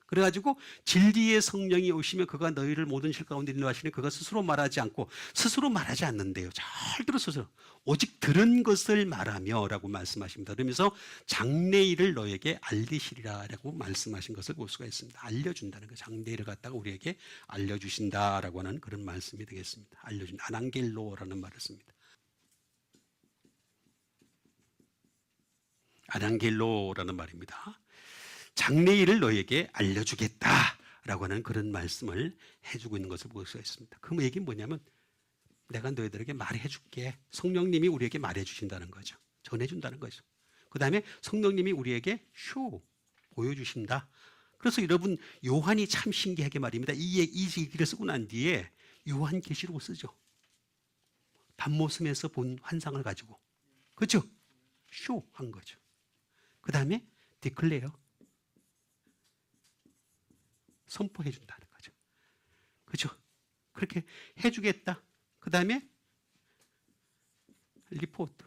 Speaker 1: 그래가지고 진리의 성령이 오시면 그가 너희를 모든 실 가운데 인도하시니 그가 스스로 말하지 않고 스스로 말하지 않는데요. 잘 들어서서 오직 들은 것을 말하며 라고 말씀하십니다. 그러면서 장래일을 너에게 알리시리라 라고 말씀하신 것을 볼 수가 있습니다. 알려준다는 거예요. 장래일을 갖다가 우리에게 알려주신다라고 하는 그런 말씀이 되겠습니다. 알려준 아난겔로라는 말을 씁니다. 아난겔로라는 말입니다. 장래일을 너에게 알려주겠다라고 하는 그런 말씀을 해주고 있는 것을 볼 수가 있습니다. 그 얘기는 뭐냐면 내가 너희들에게 말해줄게. 성령님이 우리에게 말해주신다는 거죠. 전해준다는 거죠. 그 다음에 성령님이 우리에게 보여주신다. 그래서 여러분 요한이 참 신기하게 말입니다. 이 얘기를 쓰고 난 뒤에 요한계시록을 쓰죠. 밤모섬에서 본 환상을 가지고. 그렇죠? 한 거죠. 그 다음에 디클레어. 선포해 준다는 거죠. 그렇죠? 그렇게 해주겠다. 그 다음에 리포트.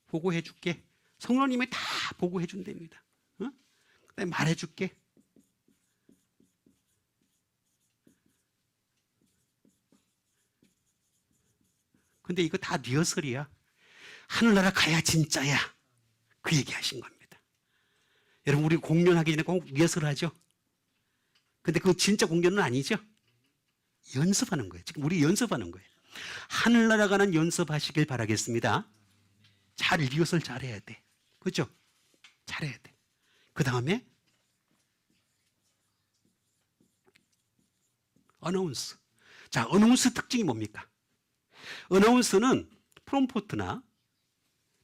Speaker 1: 보고해 줄게. 성령님이 다 보고해 준답니다. 그 다음에 말해 줄게. 근데 이거 다 리허설이야. 하늘나라 가야 진짜야. 그 얘기 하신 겁니다. 여러분 우리 공연하기 전에 꼭 리허설 하죠? 근데 그거 진짜 공연은 아니죠? 연습하는 거예요. 지금 우리 연습하는 거예요. 하늘나라 가는 연습하시길 바라겠습니다. 잘 리허설 잘해야 돼. 그죠? 잘해야 돼. 그 다음에 어나운스. 자, 어나운서 특징이 뭡니까? 어나운서는 프롬포트나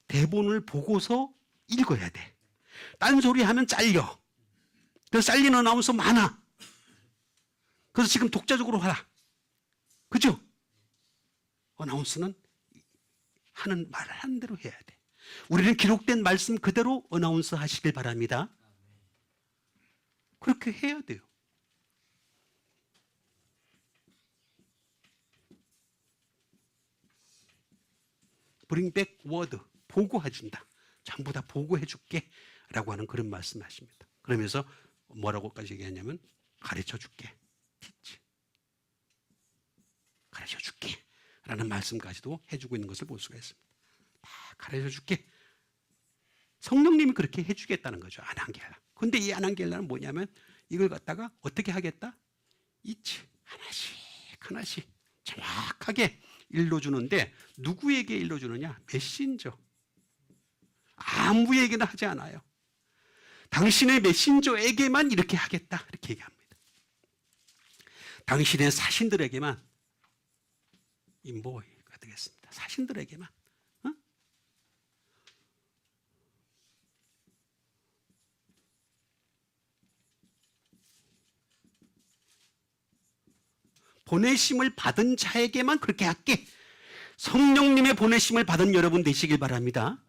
Speaker 1: 대본을 보고서 읽어야 돼. 딴소리 하면 잘려. 그래서 잘리는 어나운서 많아. 그래서 지금 독자적으로 하라. 그죠? 어나운서는 하는 말 하는 대로 해야 돼. 우리는 기록된 말씀 그대로 어나운서 하시길 바랍니다. 그렇게 해야 돼요. Bring back word, 보고해준다. 전부 다 보고해줄게 라고 하는 그런 말씀하십니다. 그러면서 뭐라고까지 얘기하냐면 가르쳐줄게, teach, 가르쳐줄게 라는 말씀까지도 해주고 있는 것을 볼 수가 있습니다. 다 가르쳐줄게. 성령님이 그렇게 해주겠다는 거죠. 아난겔라. 근데 이 아난겔라는 뭐냐면 이걸 갖다가 어떻게 하겠다? 이치 하나씩 하나씩 정확하게 일러주는데 누구에게 일러주느냐? 메신저. 아무에게나 하지 않아요. 당신의 메신저에게만 이렇게 하겠다. 이렇게 얘기합니다. 당신의 사신들에게만 인보이가 되겠습니다. 사신들에게만. 어? 보내심을 받은 자에게만 그렇게 할게. 성령님의 보내심을 받은 여러분 되시길 바랍니다.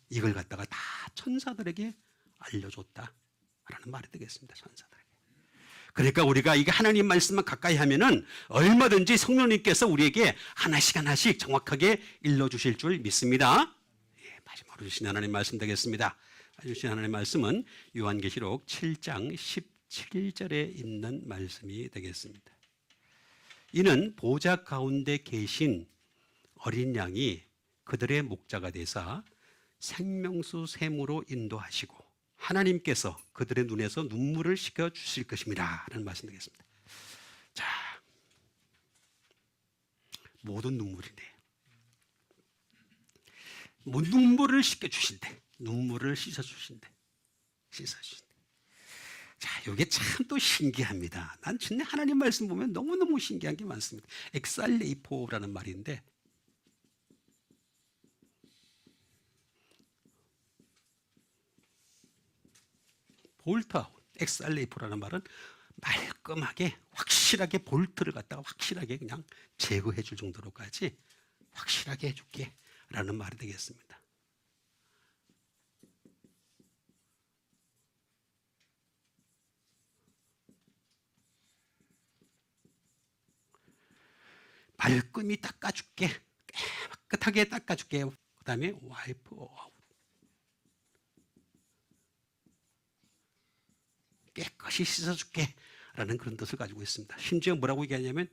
Speaker 1: 이걸 갖다가 다 천사들에게 알려줬다라는 말이 되겠습니다. 천사들에게. 그러니까 우리가 이게 하나님 말씀만 가까이 하면은 얼마든지 성령님께서 우리에게 하나씩 하나씩 정확하게 일러주실 줄 믿습니다. 예, 마지막으로 주신 하나님 말씀 되겠습니다. 주신 하나님 말씀은 요한계시록 7장 17절에 있는 말씀이 되겠습니다. 이는 보좌 가운데 계신 어린 양이 그들의 목자가 되사 생명수 샘으로 인도하시고 하나님께서 그들의 눈에서 눈물을 씻겨 주실 것입니다 라는 말씀 되겠습니다. 자, 모든 눈물이네. 눈물을 씻겨 주신대. 눈물을 씻어 주신대. 씻어 주신대. 자, 이게 참 또 신기합니다. 난 진짜 하나님 말씀 보면 너무너무 신기한 게 많습니다. 엑살레이포라는 말인데 볼트아웃, 엑살레이포라는 말은 말끔하게 확실하게 볼트를 갖다가 확실하게 그냥 제거해 줄 정도로까지 확실하게 해줄게 라는 말이 되겠습니다. 말끔히 닦아줄게. 깨끗하게 닦아줄게. 그 다음에 와이프 아웃. 깨끗이 씻어줄게 라는 그런 뜻을 가지고 있습니다. 심지어 뭐라고 얘기하냐면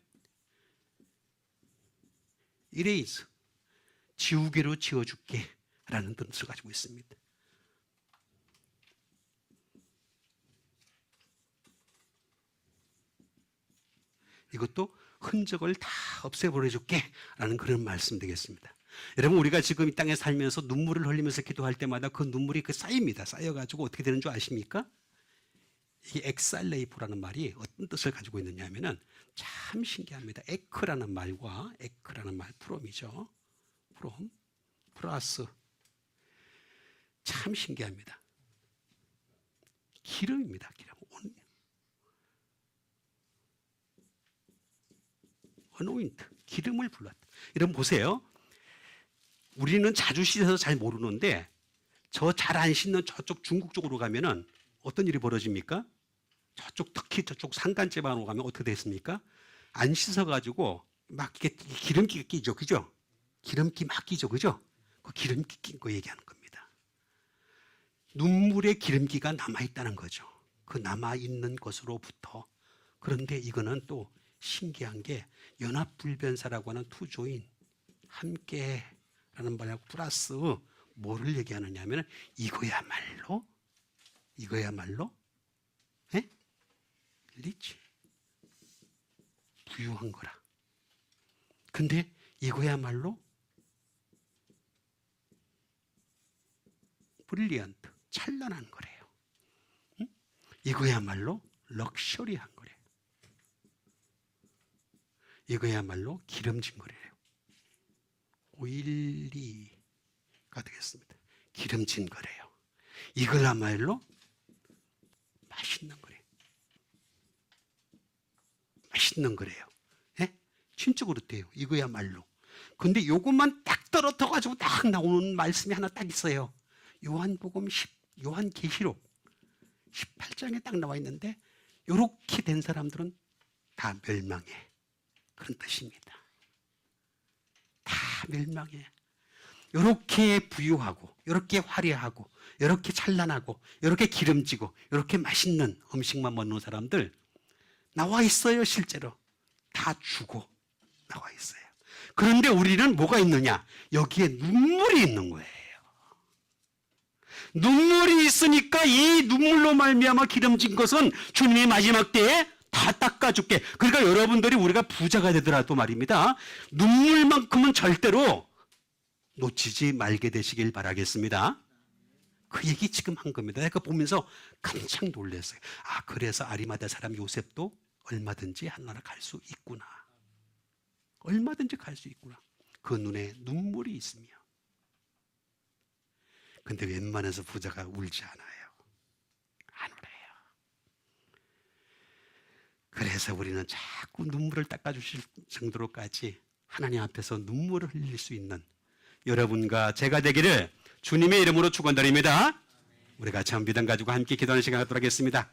Speaker 1: 이레이즈, 지우개로 지워줄게 라는 뜻을 가지고 있습니다. 이것도 흔적을 다 없애버려줄게 라는 그런 말씀 되겠습니다. 여러분, 우리가 지금 이 땅에 살면서 눈물을 흘리면서 기도할 때마다 그 눈물이 쌓입니다. 쌓여가지고 어떻게 되는 줄 아십니까? 이 엑살레이프라는 말이 어떤 뜻을 가지고 있느냐 하면은 참 신기합니다. 에크라는 말과 에크라는 말 프롬이죠. 프롬 플러스 참 신기합니다. 기름입니다. 기름. 어노인트, 기름을 불렀다. 여러분 보세요. 우리는 자주 씻어서 잘 모르는데 저 잘 안 씻는 저쪽 중국 쪽으로 가면은 어떤 일이 벌어집니까? 저쪽 특히 저쪽 산간지방으로 가면 어떻게 됐습니까? 안 씻어가지고 막 이게 기름기가 끼죠, 그죠? 기름기 막 끼죠, 그죠? 그 기름기 낀 거 얘기하는 겁니다. 눈물에 기름기가 남아있다는 거죠. 그 남아있는 것으로부터. 그런데 이거는 또 신기한 게 연합불변사라고 하는 투조인 함께라는 말하고 플러스 뭐를 얘기하느냐 하면 이거야말로 에? 리치 부유한 거라. 근데 이거야말로 브릴리언트 찬란한 거래요. 응? 이거야말로 럭셔리한 거래요. 이거야말로 기름진 거래요. 오일리가 되겠습니다. 기름진 거래요. 이거야말로 맛있는 거래요. 맛있는 거래요. 예? 진짜 그렇대요. 이거야말로. 근데 요것만 딱 떨어져가지고 딱 나오는 말씀이 하나 딱 있어요. 요한계시록 18장에 딱 나와 있는데 요렇게 된 사람들은 다 멸망해. 그런 뜻입니다. 다 멸망해. 요렇게 부유하고 요렇게 화려하고 요렇게 찬란하고 요렇게 기름지고 요렇게 맛있는 음식만 먹는 사람들 나와 있어요. 실제로 다 죽어 나와 있어요. 그런데 우리는 뭐가 있느냐? 여기에 눈물이 있는 거예요. 눈물이 있으니까 이 눈물로 말미암아 기름진 것은 주님이 마지막 때에 다 닦아줄게. 그러니까 여러분들이 우리가 부자가 되더라도 말입니다. 눈물만큼은 절대로 놓치지 말게 되시길 바라겠습니다. 그 얘기 지금 한 겁니다. 내가 보면서 깜짝 놀랐어요. 아, 그래서 아리마다 사람 요셉도 얼마든지 하나님 갈 수 있구나. 얼마든지 갈 수 있구나. 그 눈에 눈물이 있으며. 근데 웬만해서 부자가 울지 않아요. 안 울어요. 그래서 우리는 자꾸 눈물을 닦아주실 정도로까지 하나님 앞에서 눈물을 흘릴 수 있는 여러분과 제가 되기를 주님의 이름으로 축원드립니다. 우리 같이 한번 믿음 가지고 함께 기도하는 시간 갖도록 하겠습니다.